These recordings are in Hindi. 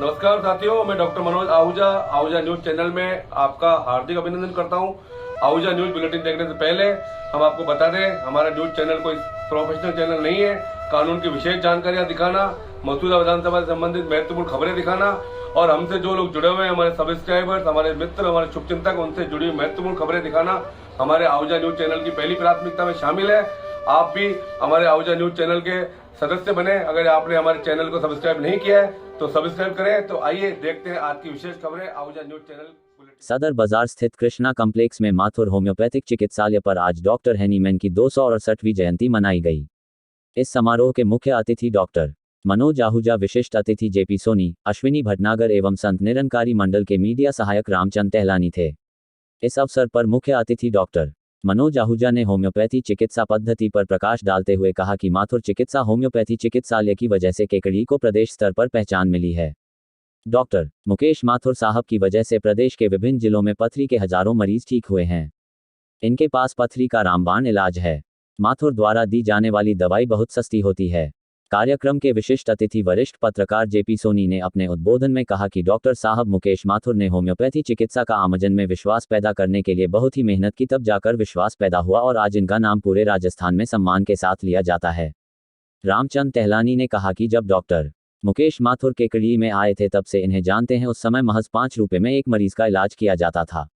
नमस्कार साथियों, मैं doctor Manoj Ahuja Ahuja news channel में आपका हार्दिक अभिनंदन करता हूं। आहूजा न्यूज बुलेटिन देखने से पहले हम आपको बता दें, हमारा न्यूज चैनल कोई प्रोफेशनल चैनल नहीं है। कानून की विशेष जानकारियां दिखाना, मौजूदा विधानसभा से संबंधित महत्वपूर्ण खबरें दिखाना और हमसे जो लोग जुड़े हुए हैं, हमारे सब्सक्राइबर्स, हमारे मित्र, हमारे शुभचिंतक, उनसे जुड़ी हुई महत्वपूर्ण खबरें दिखाना हमारे आहूजा न्यूज चैनल की पहली प्राथमिकता में शामिल है। आप भी हमारे आहूजा न्यूज चैनल के सदस्य बने। अगर आपने हमारे चैनल को सब्सक्राइब नहीं किया है तो सब्सक्राइब करें। तो आइए देखते हैं आज की विशेष खबरें आहूजा न्यूज चैनल। सदर बाजार स्थित कृष्णा कॉम्प्लेक्स में माथुर होम्योपैथिक चिकित्सालय पर आज डॉक्टर हैनीमैन की 268वीं जयंती मनाई गई। इस समारोह के मुख्य अतिथि डॉक्टर मनोज आहूजा, विशिष्ट अतिथि जेपी सोनी, अश्विनी भटनागर एवं संत निरंकारी मंडल के मीडिया सहायक रामचंद टहलानी थे। इस अवसर पर मुख्य अतिथि डॉक्टर मनोज आहूजा ने होम्योपैथी चिकित्सा पद्धति पर प्रकाश डालते हुए कहा कि माथुर चिकित्सा होम्योपैथी चिकित्सालय की वजह से केकड़ी को प्रदेश स्तर पर पहचान मिली है। डॉक्टर मुकेश माथुर साहब की वजह से प्रदेश के विभिन्न जिलों में पथरी के हजारों मरीज ठीक हुए हैं। इनके पास पथरी का रामबाण इलाज है। माथुर द्वारा दी जाने वाली दवाई बहुत सस्ती होती है। कार्यक्रम के विशिष्ट अतिथि वरिष्ठ पत्रकार जेपी सोनी ने अपने उद्बोधन में कहा कि डॉक्टर साहब मुकेश माथुर ने होम्योपैथी चिकित्सा का आमजन में विश्वास पैदा करने के लिए बहुत ही मेहनत की, तब जाकर विश्वास पैदा हुआ और आज इनका नाम पूरे राजस्थान में सम्मान के साथ लिया जाता है। रामचंद टहलानी ने कहा कि जब डॉक्टर मुकेश माथुर केकड़ी में आए थे तब से इन्हें जानते हैं। उस समय महज 5 रुपये में एक मरीज का इलाज किया जाता था।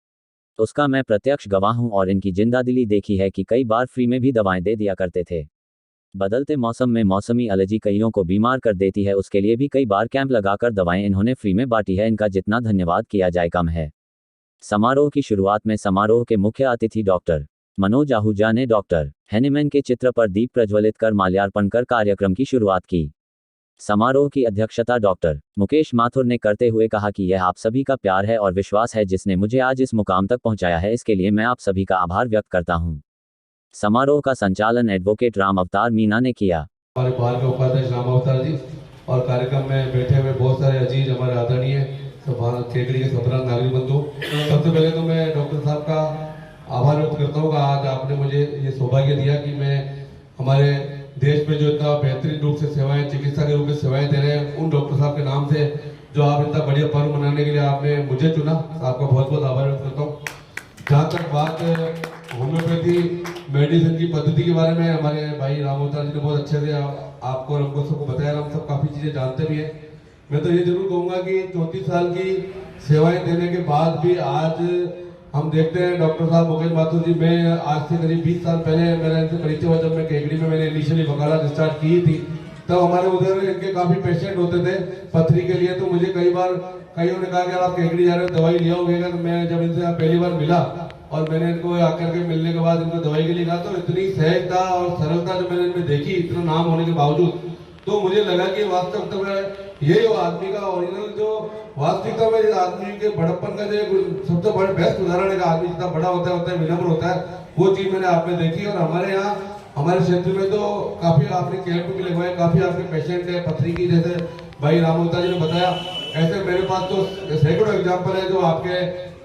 उसका मैं प्रत्यक्ष गवाह हूं और इनकी जिंदादिली देखी है कि कई बार फ्री में भी दवाएं दे दिया करते थे। बदलते मौसम में मौसमी एलर्जी कईयों को बीमार कर देती है, उसके लिए भी कई बार कैंप लगाकर दवाएं इन्होंने फ्री में बांटी है। इनका जितना धन्यवाद किया जाए कम है। समारोह की शुरुआत में समारोह के मुख्य अतिथि डॉक्टर मनोज आहूजा ने डॉक्टर हैनीमैन के चित्र पर दीप प्रज्वलित कर माल्यार्पण कर कार्यक्रम की शुरुआत की। समारोह की अध्यक्षता डॉक्टर मुकेश माथुर ने करते हुए कहा कि यह आप सभी का प्यार है और विश्वास है जिसने मुझे आज इस मुकाम तक पहुंचाया है। इसके लिए मैं आप सभी का आभार व्यक्त करता हूं। समारोह का संचालन एडवोकेट राम अवतार मीना ने किया। हमारे बाल के उपाध्यक्ष राम अवतार जी और कार्यक्रम में बैठे हुए बहुत सारे अजीज, हमारे आदरणीय केकड़ी के सफरा नागरिक बंधु, सबसे पहले तो मैं डॉक्टर साहब का आभार व्यक्त करता हूँ कि आज आपने मुझे ये सौभाग्य दिया कि मैं हमारे देश में जो इतना बेहतरीन रूप से सेवाएं, चिकित्सा के रूप में सेवाएं दे रहे हैं, उन डॉक्टर साहब के नाम से जो आप इतना बढ़िया पर्व मनाने के लिए आपने मुझे चुना, आपका बहुत बहुत आभार व्यक्त करता हूँ। जहाँ तक बात होम्योपैथी मेडिसिन की पद्धति के बारे में, हमारे भाई राम अवतार जी ने बहुत अच्छे से आपको और हमको सबको बताया। हम सब काफ़ी चीज़ें जानते भी हैं। मैं तो ये जरूर कहूँगा कि 34 साल की सेवाएं देने के बाद भी आज हम देखते हैं डॉक्टर साहब मुकेश माथुर जी, मैं आज से करीब 20 साल पहले मेरा इनसे परिचय हुआ। जब मैं केकड़ी में मैंने इनिशियली वकालत स्टार्ट की थी तब हमारे उधर इनके काफ़ी पेशेंट होते थे पथरी के लिए। तो मुझे कई बार कईयों ने कहा कि आप केकड़ी जा रहे हो, दवाई लिया होगा। तो मैं जब इनसे पहली बार मिला और मैंने इनको आकर के मिलने के बाद इनको दवाई के लिए कहा, तो इतनी सहजता और सरलता जो मैंने इनमें देखी, इतना नाम होने के बावजूद, तो मुझे लगा कि वास्तव में यही आदमी का ओरिजिनल जो वास्तविकता में आदमी के बड़प्पन का जो सबसे बड़ा बेस्ट उदाहरण है। आदमी जितना बड़ा होता है विनम्र होता है, वो चीज मैंने आप में देखी। और हमारे यहाँ हमारे क्षेत्र में तो काफी आपने कैंप भी लगवाए, काफी आपके पेशेंट है पथरी की, जैसे भाई राम अवतार जी ने बताया। ऐसे मेरे पास तो सैकड़ों एग्जाम्पल है जो आपके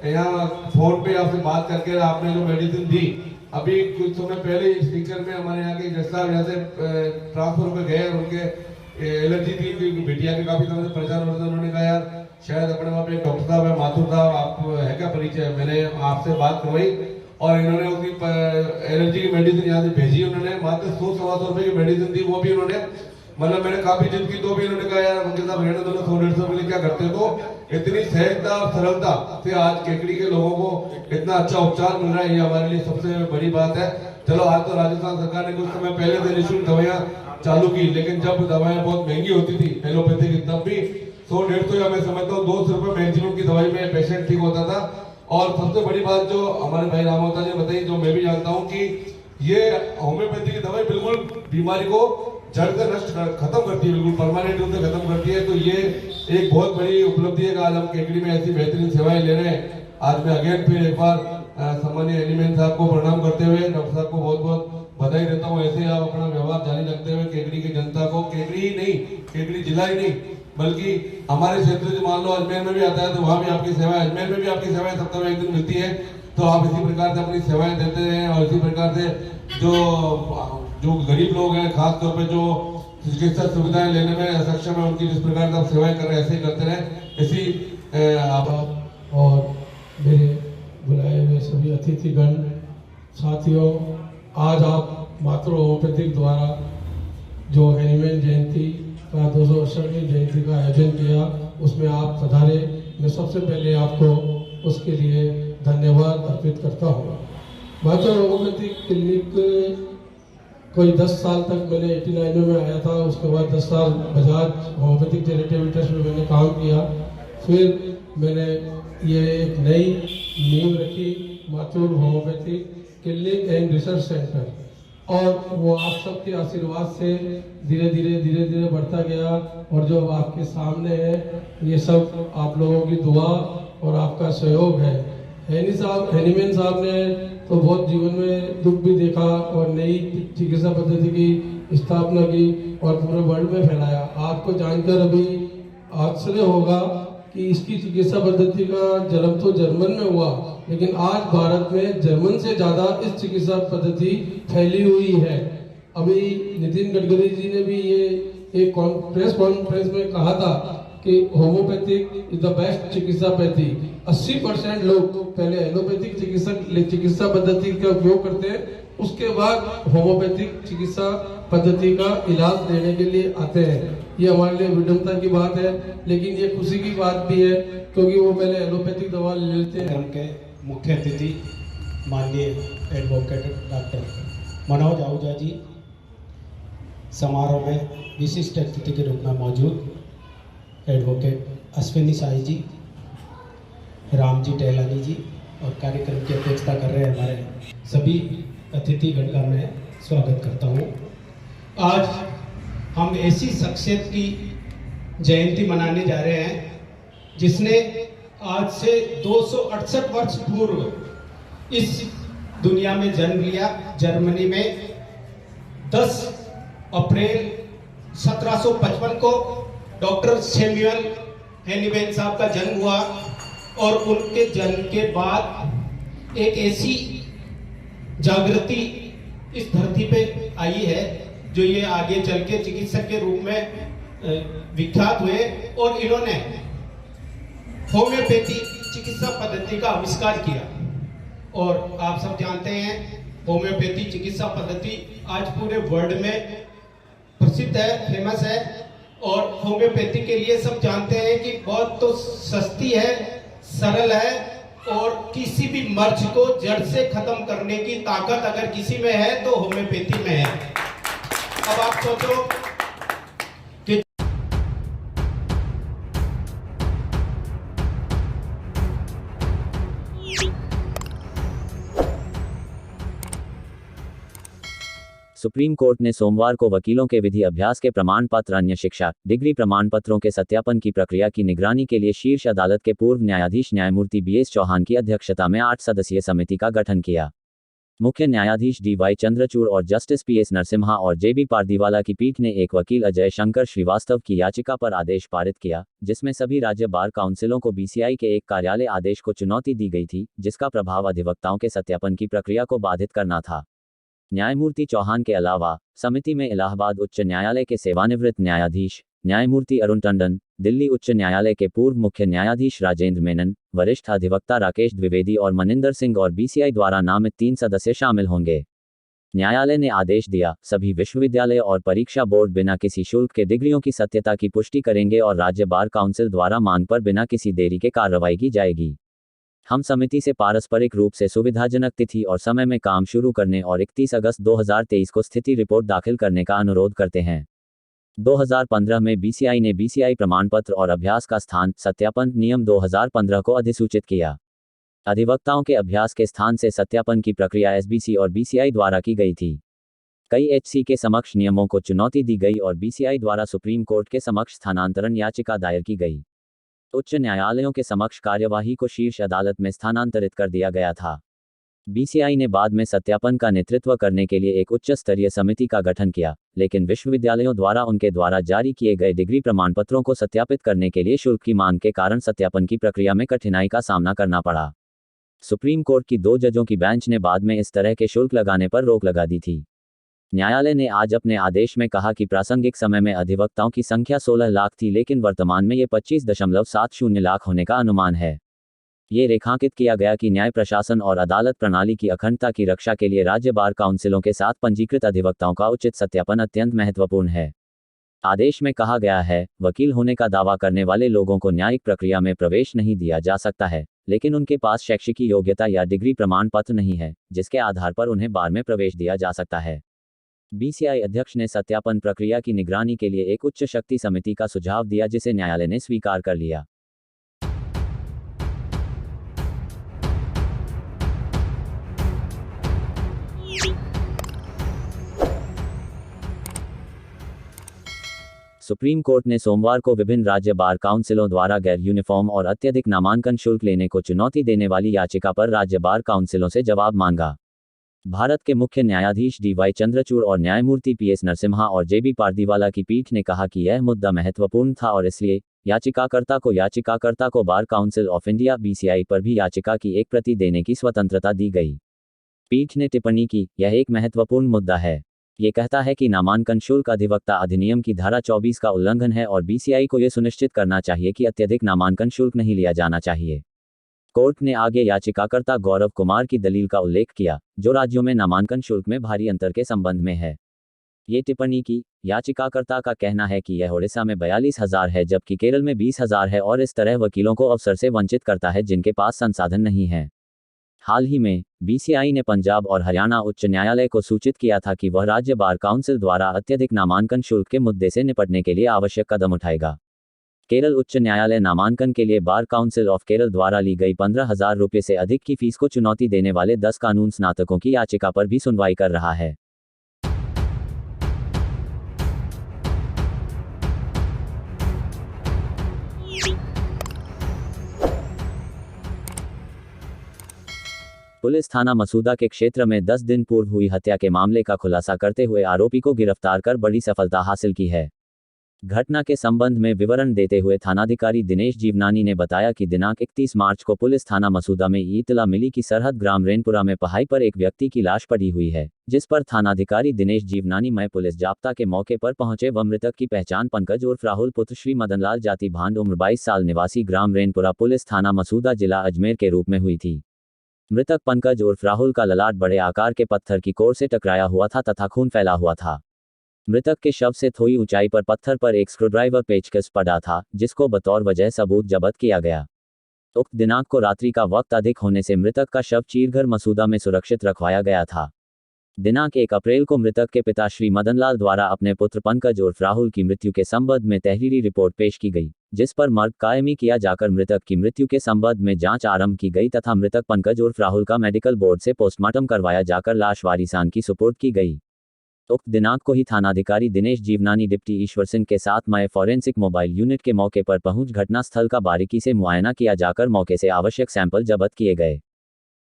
यहाँ फोन पे आपसे बात करके आपने जो मेडिसिन दी। अभी कुछ समय पहले स्पीकर में हमारे यहाँ के जज साहब यहाँ से ट्रांसफर पे गए और उनके एलर्जी थी बिटिया के, काफी समय से परेशान होते थे। उन्होंने कहा यार शायद अपने वहाँ पे एक डॉक्टर साहब है माथुर साहब, आप है क्या परिचय? मैंने आपसे बात करवाई और इन्होंने उसकी एलर्जी की मेडिसिन यहाँ से भेजी। उन्होंने मात्र 100-125 रुपए की मेडिसिन दी, वो भी उन्होंने मतलब मैंने काफी जिद की तो भी इन्होंने कहा यार वकील साहब रहने दो, 100-150 रुपए क्या करते हो। तो इतनी सहजता और सरलता से आज केकड़ी के लोगों को इतना अच्छा उपचार मिल रहा है, ये हमारे लिए सबसे बड़ी बात है। चलो आज तो राजस्थान सरकार ने कुछ समय पहले से निःशुल्क दवाइयाँ चालू की, लेकिन जब दवाएं बहुत महंगी होती थी एलोपैथी की, तब भी 100-150 या मैं समझता हूँ 200 रुपए मैक्सिमम की दवाई में पेशेंट ठीक होता था। और सबसे बड़ी बात जो हमारे भाई राम अवतार जी ने बताई, जो मैं भी जानता हूँ कि ये होम्योपैथी की दवाई बिल्कुल बीमारी को जड़ से नष्ट खत्म करती है, बिल्कुल परमानेंट रूप से खत्म करती है। तो ये एक बहुत बड़ी उपलब्धि है कि आज हम केकड़ी में ऐसी बेहतरीन सेवाएं ले रहे हैं। आज मैं अगेन फिर एक बार सम्मानीय हैनीमैन साहब को प्रणाम करते हुए डॉक्टर साहब को बहुत बहुत बधाई देता हूँ। ऐसे आप अपना व्यवहार जारी रखते हुए केकड़ी की जनता को, केकड़ी ही नहीं, केकड़ी जिला ही नहीं बल्कि हमारे क्षेत्र से मान लो अजमेर में भी आता है तो वहाँ भी आपकी सेवाएं, अजमेर में भी आपकी सेवाएं सप्ताह में एक दिन मिलती है। तो आप इसी प्रकार से अपनी सेवाएं देते हैं और इसी प्रकार से जो गरीब लोग हैं, खास तौर पे जो चिकित्सा सुविधाएं लेने में सक्षम है, उनकी जिस प्रकार से आप सेवाएं कर रहे हैं ऐसे ही करते रहें। इसी आप और मेरे बुलाए हुए सभी अतिथिगण, साथियों, आज आप मातृ होम्योपैथिक द्वारा जो हैनीमैन जयंती का 268वीं जयंती का आयोजन किया, उसमें आप पधारे। मैं सबसे पहले आपको उसके लिए धन्यवाद अर्पित करता हूँ। मातृ होम्योपैथिक क्लिनिक कोई 10 साल तक मैंने 89 में आया था, उसके बाद 10 साल बजाज होम्योपैथिक चैरिटेबल ट्रस्ट में मैंने काम किया। फिर मैंने ये एक नई नींव रखी, Mathur homeopathic clinic and research centre, और वो आप सबके आशीर्वाद से धीरे धीरे बढ़ता गया। और जो आपके सामने है, ये सब आप लोगों की दुआ और आपका सहयोग है। हैनीमैन साहब ने तो बहुत जीवन में दुख भी देखा और नई चिकित्सा पद्धति की स्थापना की और पूरे वर्ल्ड में फैलाया। आपको जानकर अभी आश्चर्य होगा कि इसकी चिकित्सा पद्धति का जन्म तो जर्मन में हुआ, लेकिन आज भारत में जर्मन से ज़्यादा इस चिकित्सा पद्धति फैली हुई है। अभी नितिन गडकरी जी ने भी ये एक प्रेस कॉन्फ्रेंस में कहा था कि होम्योपैथिक इज द बेस्ट चिकित्सा पद्धति। 80% लोग पहले एलोपैथिक चिकित्सा पद्धति का उपयोग करते हैं, उसके बाद होम्योपैथिक चिकित्सा पद्धति का इलाज लेने के लिए आते हैं। ये हमारे लिए विडम्बना की बात है, लेकिन ये खुशी की बात भी है, क्योंकि वो पहले एलोपैथिक दवा ले लेते हैं। कार्यक्रम के मुख्य अतिथि माननीय एडवोकेट डॉक्टर मनोज आहूजा जी, समारोह में विशिष्ट अतिथि के रूप में मौजूद एडवोकेट अश्विनी साई जी, राम जी टहलानी जी, और कार्यक्रम की अध्यक्षता कर रहे हमारे सभी अतिथिगण का मैं स्वागत करता हूँ। आज हम ऐसी शख्सियत की जयंती मनाने जा रहे हैं जिसने आज से 268 वर्ष पूर्व इस दुनिया में जन्म लिया। जर्मनी में 10 अप्रैल 1755 को डॉक्टर सैमुअल हैनीमैन साहब का जन्म हुआ, और उनके जन्म के बाद एक ऐसी जागृति इस धरती पे आई है जो ये आगे चल के चिकित्सक के रूप में विख्यात हुए, और इन्होंने होम्योपैथी चिकित्सा पद्धति का आविष्कार किया। और आप सब जानते हैं होम्योपैथी चिकित्सा पद्धति आज पूरे वर्ल्ड में प्रसिद्ध है, फेमस है। और होम्योपैथी के लिए सब जानते हैं कि बहुत तो सस्ती है, सरल है, और किसी भी मर्ज को जड़ से खत्म करने की ताकत अगर किसी में है तो होम्योपैथी में है। अब आप सोचो कि सुप्रीम कोर्ट ने सोमवार को वकीलों के विधि अभ्यास के प्रमाण पत्र, अन्य शिक्षा, डिग्री प्रमाण पत्रों के सत्यापन की प्रक्रिया की निगरानी के लिए शीर्ष अदालत के पूर्व न्यायाधीश न्यायमूर्ति BS चौहान की अध्यक्षता में 8 सदस्यीय समिति का गठन किया। मुख्य न्यायाधीश DY चंद्रचूड़ और जस्टिस PS नरसिम्हा और JB पारदीवाला की पीठ ने एक वकील अजय शंकर श्रीवास्तव की याचिका पर आदेश पारित किया, जिसमें सभी राज्य बार काउंसिलों को BCI के एक कार्यालय आदेश को चुनौती दी गई थी, जिसका प्रभाव अधिवक्ताओं के सत्यापन की प्रक्रिया को बाधित करना था। न्यायमूर्ति चौहान के अलावा समिति में इलाहाबाद उच्च न्यायालय के सेवानिवृत्त न्यायाधीश न्यायमूर्ति अरुण टंडन, दिल्ली उच्च न्यायालय के पूर्व मुख्य न्यायाधीश राजेंद्र मेनन, वरिष्ठ अधिवक्ता राकेश द्विवेदी और मनिंदर सिंह और BCI द्वारा नामित 3 सदस्य शामिल होंगे। न्यायालय ने आदेश दिया, सभी विश्वविद्यालय और परीक्षा बोर्ड बिना किसी शुल्क के डिग्रियों की सत्यता की पुष्टि करेंगे और राज्य बार काउंसिल द्वारा मांग पर बिना किसी देरी के कार्रवाई की जाएगी। हम समिति से पारस्परिक रूप से सुविधाजनक तिथि और समय में काम शुरू करने और 31 अगस्त 2023 को स्थिति रिपोर्ट दाखिल करने का अनुरोध करते हैं। 2015 में BCI ने BCI प्रमाण पत्र और अभ्यास का स्थान सत्यापन नियम 2015 को अधिसूचित किया। अधिवक्ताओं के अभ्यास के स्थान से सत्यापन की प्रक्रिया SBC और BCI द्वारा की गई थी। कई HC के समक्ष नियमों को चुनौती दी गई और BCI द्वारा सुप्रीम कोर्ट के समक्ष स्थानांतरण याचिका दायर की गई। उच्च न्यायालयों के समक्ष कार्यवाही को शीर्ष अदालत में स्थानांतरित कर दिया गया था। BCI ने बाद में सत्यापन का नेतृत्व करने के लिए एक उच्च स्तरीय समिति का गठन किया, लेकिन विश्वविद्यालयों द्वारा उनके द्वारा जारी किए गए डिग्री प्रमाण पत्रों को सत्यापित करने के लिए शुल्क की मांग के कारण सत्यापन की प्रक्रिया में कठिनाई का सामना करना पड़ा। सुप्रीम कोर्ट की 2 जजों की बेंच ने बाद में इस तरह के शुल्क लगाने पर रोक लगा दी थी। न्यायालय ने आज अपने आदेश में कहा कि प्रासंगिक समय में अधिवक्ताओं की संख्या 16 लाख थी, लेकिन वर्तमान में ये 25.70 लाख होने का अनुमान है। ये रेखांकित किया गया कि न्याय प्रशासन और अदालत प्रणाली की अखंडता की रक्षा के लिए राज्य बार काउंसिलों के साथ पंजीकृत अधिवक्ताओं का उचित सत्यापन अत्यंत महत्वपूर्ण है। आदेश में कहा गया है, वकील होने का दावा करने वाले लोगों को न्यायिक प्रक्रिया में प्रवेश नहीं दिया जा सकता है, लेकिन उनके पास शैक्षिक योग्यता या डिग्री प्रमाण पत्र नहीं है, जिसके आधार पर उन्हें बार में प्रवेश दिया जा सकता है। बीसीआई अध्यक्ष ने सत्यापन प्रक्रिया की निगरानी के लिए एक उच्च शक्ति समिति का सुझाव दिया, जिसे न्यायालय ने स्वीकार कर लिया। सुप्रीम कोर्ट ने सोमवार को विभिन्न राज्य बार काउंसिलों द्वारा गैर यूनिफॉर्म और अत्यधिक नामांकन शुल्क लेने को चुनौती देने वाली याचिका पर राज्य बार काउंसिलों से जवाब मांगा। भारत के मुख्य न्यायाधीश डी.वाई. चंद्रचूड़ और न्यायमूर्ति पी.एस. नरसिम्हा और जे.बी. पारदीवाला की पीठ ने कहा कि यह मुद्दा महत्वपूर्ण था और इसलिए याचिकाकर्ता को bar council of India (BCI) पर भी याचिका की एक प्रति देने की स्वतंत्रता दी गई। पीठ ने टिप्पणी की, यह एक महत्वपूर्ण मुद्दा है। ये कहता है कि नामांकन शुल्क अधिवक्ता अधिनियम की धारा 24 का उल्लंघन है और बीसीआई को यह सुनिश्चित करना चाहिए कि अत्यधिक नामांकन शुल्क नहीं लिया जाना चाहिए। कोर्ट ने आगे याचिकाकर्ता गौरव कुमार की दलील का उल्लेख किया, जो राज्यों में नामांकन शुल्क में भारी अंतर के संबंध में है। ये टिप्पणी की, याचिकाकर्ता का कहना है कि यह ओडिशा में 42,000 है जबकि केरल में 20,000 है और इस तरह वकीलों को अवसर से वंचित करता है जिनके पास संसाधन नहीं है। हाल ही में बीसीआई ने पंजाब और हरियाणा उच्च न्यायालय को सूचित किया था कि वह राज्य बार काउंसिल द्वारा अत्यधिक नामांकन शुल्क के मुद्दे से निपटने के लिए आवश्यक कदम उठाएगा। केरल उच्च न्यायालय नामांकन के लिए बार काउंसिल ऑफ केरल द्वारा ली गई 15,000 रुपये से अधिक की फीस को चुनौती देने वाले 10 कानून स्नातकों की याचिका पर भी सुनवाई कर रहा है। पुलिस थाना मसूदा के क्षेत्र में 10 दिन पूर्व हुई हत्या के मामले का खुलासा करते हुए आरोपी को गिरफ्तार कर बड़ी सफलता हासिल की है। घटना के संबंध में विवरण देते हुए थानाधिकारी दिनेश जीवनानी ने बताया कि दिनांक 31 मार्च को पुलिस थाना मसूदा में इत्तला मिली कि सरहद ग्राम रेनपुरा में पहाड़ी पर एक व्यक्ति की लाश पड़ी हुई है, जिस पर थानाधिकारी दिनेश जीवनानी में पुलिस जाब्ता के मौके पर पहुंचे व मृतक की पहचान पंकज उर्फ राहुल पुत्र श्री मदनलाल जाति भांड उम्र 22 साल निवासी ग्राम रेनपुरा पुलिस थाना मसूदा जिला अजमेर के रूप में हुई थी। मृतक पंकज उर्फ राहुल का ललाट बड़े आकार के पत्थर की कोर से टकराया हुआ था तथा खून फैला हुआ था। मृतक के शव से थोड़ी ऊंचाई पर पत्थर पर एक स्क्रूड्राइवर पेचकस पड़ा था, जिसको बतौर वजह सबूत जब्त किया गया। उक्त दिनांक को रात्रि का वक्त अधिक होने से मृतक का शव चीरघर मसूदा में सुरक्षित रखवाया गया था। दिनांक 1 अप्रैल को मृतक के पिता श्री मदनलाल द्वारा अपने पुत्र पंकज उर्फ राहुल की मृत्यु के संबंध में तहरीरी रिपोर्ट पेश की गई, जिस पर मर्ग कायमी किया जाकर मृतक की मृत्यु के संबंध में जांच आरंभ की गई तथा मृतक पंकज उर्फ राहुल का मेडिकल बोर्ड से पोस्टमार्टम करवाया जाकर लाश वारिसान की सुपुर्द की गई। उक्त दिनांक को ही थानाधिकारी दिनेश जीवनानी डिप्टी ईश्वर सिंह के साथ मय फॉरेंसिक मोबाइल यूनिट के मौके पर पहुंच घटनास्थल का बारीकी से मुआयना किया जाकर मौके से आवश्यक सैंपल जब्त किए गए।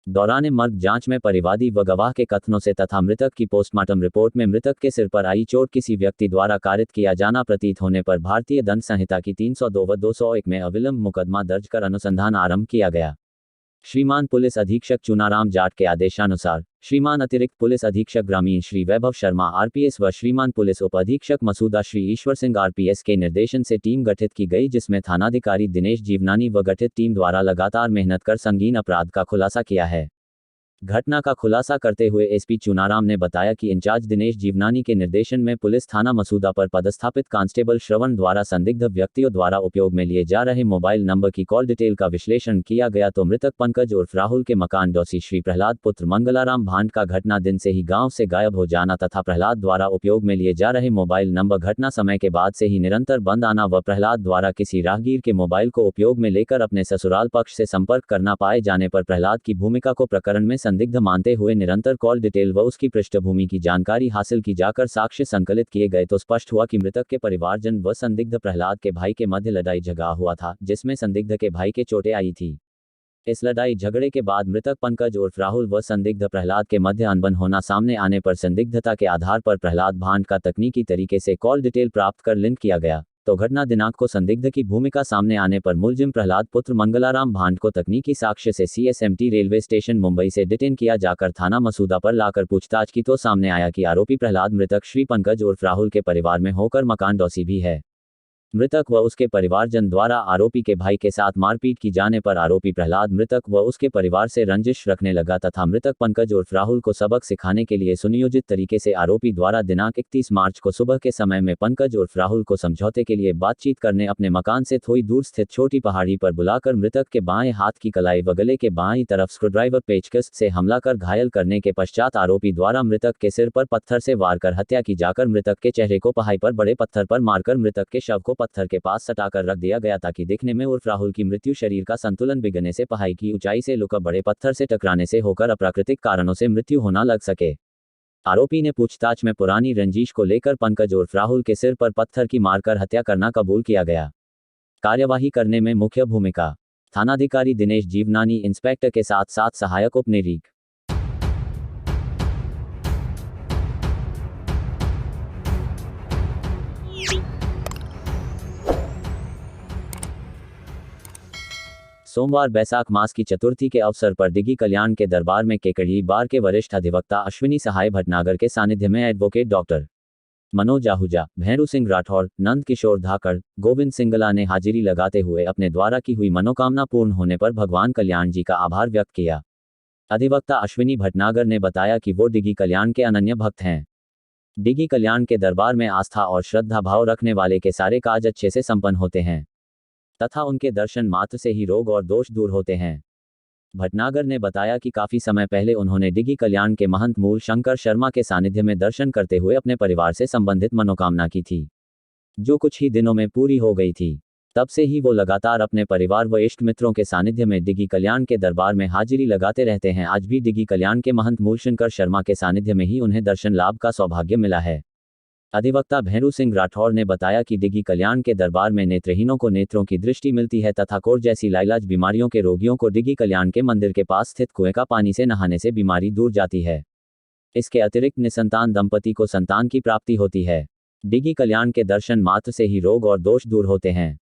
दौरान मर्ग जांच में परिवादी व गवाह के कथनों से तथा मृतक की पोस्टमार्टम रिपोर्ट में मृतक के सिर पर आई चोट किसी व्यक्ति द्वारा कारित किया जाना प्रतीत होने पर भारतीय दंड संहिता की 302 व 201 में अविलंब मुकदमा दर्ज कर अनुसंधान आरंभ किया गया। श्रीमान पुलिस अधीक्षक चुनाराम जाट के आदेशानुसार श्रीमान अतिरिक्त पुलिस अधीक्षक ग्रामीण श्री वैभव शर्मा आरपीएस व श्रीमान पुलिस उप अधीक्षक मसूदा श्री ईश्वर सिंह आरपीएस के निर्देशन से टीम गठित की गई, जिसमें थानाधिकारी दिनेश जीवनानी व गठित टीम द्वारा लगातार मेहनत कर संगीन अपराध का खुलासा किया है। घटना का खुलासा करते हुए एसपी चुनाराम ने बताया कि इंचार्ज दिनेश जीवनानी के निर्देशन में पुलिस थाना मसूदा पर पदस्थापित कांस्टेबल श्रवण द्वारा संदिग्ध व्यक्तियों द्वारा उपयोग में लिए जा रहे मोबाइल नंबर की कॉल डिटेल का विश्लेषण किया गया तो मृतक पंकज उर्फ राहुल के मकान डोसी श्री प्रहलाद पुत्र मंगलाराम भांड का घटना दिन से ही गांव से गायब हो जाना तथा प्रहलाद द्वारा उपयोग में लिए जा रहे मोबाइल नंबर घटना समय के बाद से ही निरंतर बंद आना व प्रहलाद द्वारा किसी राहगीर के मोबाइल को उपयोग में लेकर अपने ससुराल पक्ष से संपर्क करना पाए जाने पर प्रहलाद की भूमिका को प्रकरण में संदिग्ध मानते हुए निरंतर कॉल डिटेल व उसकी पृष्ठभूमि की जानकारी हासिल की जाकर साक्ष्य संकलित किए गए तो स्पष्ट हुआ कि मृतक के परिवारजन व संदिग्ध प्रहलाद के भाई के मध्य लड़ाई झगड़ा हुआ था, जिसमें संदिग्ध के भाई के चोटें आई थी। इस लड़ाई झगड़े के बाद मृतक पंकज उर्फ राहुल व संदिग्ध प्रहलाद के मध्य अनबन होना सामने आने पर संदिग्धता के आधार पर प्रहलाद भांड का तकनीकी तरीके से कॉल डिटेल प्राप्त कर लिंक किया गया तो घटना दिनांक को संदिग्ध की भूमिका सामने आने पर मुलजिम प्रहलाद पुत्र मंगलाराम भांड को तकनीकी साक्ष्य से CSMT रेलवे स्टेशन मुंबई से डिटेन किया जाकर थाना मसूदा पर लाकर पूछताछ की तो सामने आया कि आरोपी प्रहलाद मृतक श्री पंकज उर्फ राहुल के परिवार में होकर मकान डौसी भी है। मृतक व उसके परिवारजन द्वारा आरोपी के भाई के साथ मारपीट की जाने पर आरोपी प्रहलाद मृतक व उसके परिवार से रंजिश रखने लगा तथा मृतक पंकज उर्फ राहुल को सबक सिखाने के लिए सुनियोजित तरीके से आरोपी द्वारा दिनांक 31 मार्च को सुबह के समय में पंकज उर्फ राहुल को समझौते के लिए बातचीत करने अपने मकान से थोड़ी दूर स्थित छोटी पहाड़ी पर बुलाकर मृतक के बाएं हाथ की कलाई व गले के बाईं तरफ स्क्रूड्राइवर पेचकस से हमला कर घायल करने के पश्चात आरोपी द्वारा मृतक के सिर पर पत्थर से वार कर हत्या की जाकर मृतक के चेहरे को पहाड़ी पर बड़े पत्थर पर मारकर मृतक के शव को पत्थर के पास सटाकर रख दिया गया ताकि दिखने में उर्फ राहुल की मृत्यु शरीर का संतुलन बिगड़ने से पहाड़ी की ऊंचाई से लुका बड़े पत्थर से टकराने से होकर अप्राकृतिक कारणों से मृत्यु होना लग सके। आरोपी ने पूछताछ में पुरानी रंजिश को लेकर पंकज उर्फ राहुल के सिर पर पत्थर की मारकर हत्या करना कबूल किया गया। कार्यवाही करने में मुख्य भूमिका थानाधिकारी दिनेश जीवनानी, इंस्पेक्टर के साथ साथ सहायक उप निरीक्षक सोमवार बैसाख मास की चतुर्थी के अवसर पर डिगी कल्याण के दरबार में केकड़ी बार के वरिष्ठ अधिवक्ता अश्विनी सहाय भटनागर के सानिध्य में एडवोकेट डॉक्टर मनोज आहूजा, भैरू सिंह राठौर, नंद किशोर धाकड़, गोविंद सिंगला ने हाजिरी लगाते हुए अपने द्वारा की हुई मनोकामना पूर्ण होने पर भगवान कल्याण जी का आभार व्यक्त किया। अधिवक्ता अश्विनी भटनागर ने बताया कि वो डिगी कल्याण के अनन्य भक्त हैं। डिगी कल्याण के दरबार में आस्था और श्रद्धा भाव रखने वाले के सारे काज अच्छे से संपन्न होते हैं तथा उनके दर्शन मात्र से ही रोग और दोष दूर होते हैं। भटनागर ने बताया कि काफी समय पहले उन्होंने डिगी कल्याण के महंत मूल शंकर शर्मा के सानिध्य में दर्शन करते हुए अपने परिवार से संबंधित मनोकामना की थी, जो कुछ ही दिनों में पूरी हो गई थी। तब से ही वो लगातार अपने परिवार व इष्ट मित्रों के सानिध्य में डिगी कल्याण के दरबार में हाजिरी लगाते रहते हैं। आज भी डिगी कल्याण के महंत मूल शंकर शर्मा के सानिध्य में ही उन्हें दर्शन लाभ का सौभाग्य मिला है। अधिवक्ता भैरू सिंह राठौर ने बताया कि डिगी कल्याण के दरबार में नेत्रहीनों को नेत्रों की दृष्टि मिलती है तथा कोढ़ जैसी लाइलाज बीमारियों के रोगियों को डिगी कल्याण के मंदिर के पास स्थित कुएं का पानी से नहाने से बीमारी दूर जाती है। इसके अतिरिक्त निसंतान दंपति को संतान की प्राप्ति होती है। डिगी कल्याण के दर्शन मात्र से ही रोग और दोष दूर होते हैं।